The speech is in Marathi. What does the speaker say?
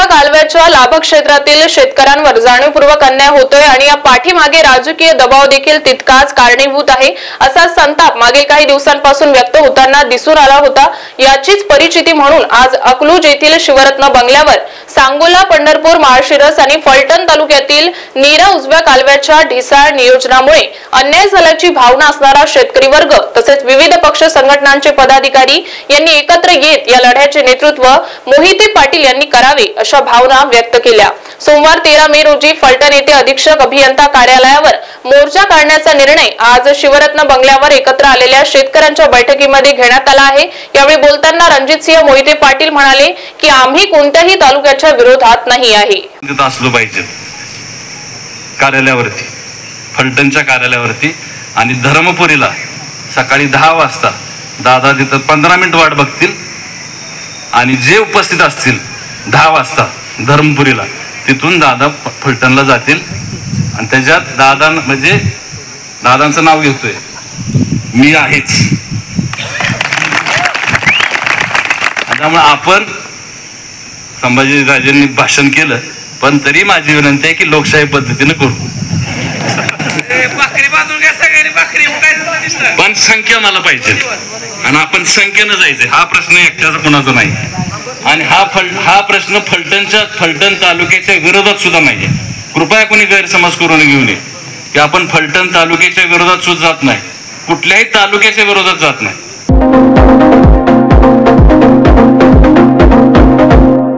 कालव्याच्या लाभक्षेत्रातील शेतकऱ्यांवर जाणीवपूर्वक अन्याय होतोय आणि या पाठीमागे राजकीय दबाव देखील तितकाच कारणीभूत आहे असा संताप मागील काही दिवसांपासून व्यक्त होताना दिसून आला होता। याचीच परिचिती म्हणून आज अकलूज येथील शिवरत्न बंगल्यावर सांगोला, पंढरपूर, माळशिरस आणि फलटण तालुक्यातील नीरा उजव्या कालव्याच्या ढिसाळ नियोजनामुळे अन्याय झाल्याची भावना असणारा शेतकरी वर्ग तसेच विविध पक्ष संघटनांचे पदाधिकारी यांनी एकत्र येत या लढ्याचे नेतृत्व मोहिते पाटील यांनी करावे अशा भावना व्यक्त केल्या। सोमवार 13 मे रोजी फलटण येथे अधीक्षक अभियंता कार्यालयावर मोर्चा काढण्याचा निर्णय आज शिवरत्न बंगल्यावर एकत्र आलेल्या शेतकऱ्यांच्या बैठकीमध्ये घेण्यात आला आहे। यावेळी बोलताना रणजितसिंह मोहिते पाटील म्हणाले की आम्ही कोणत्याही तालुक्याच्या विरोधात नाही आहे। असलो पाहिजे कार्यालयावरती, फलटणच्या कार्यालयावरती आणि धर्मपुरीला सकाळी 10 वाजता दादा तिथं 15 मिनिट वाट बघतील आणि जे उपस्थित असतील 10 वाजता धर्मपुरीला तिथून दादा फलटणला जातील आणि त्याच्यात दादा म्हणजे दादांचं नाव घेतोय मी आहेच। त्यामुळे आपण संभाजीराजेंनी भाषण केलं पण तरी माझी विनंती आहे की लोकशाही पद्धतीने करू। पण संख्या मला पाहिजे आणि आपण संख्येनं जायचंय। हा प्रश्न एकट्याचा कोणाचा नाही आणि हा प्रश्न फलटण तालुक्याच्या विरोधात सुद्धा नाहीये। कृपया कोणी गैरसमज करून घेऊ नये की आपण फलटण तालुक्याच्या विरोधात सुद्धा जात नाही, कुठल्याही तालुक्याच्या विरोधात जात नाही।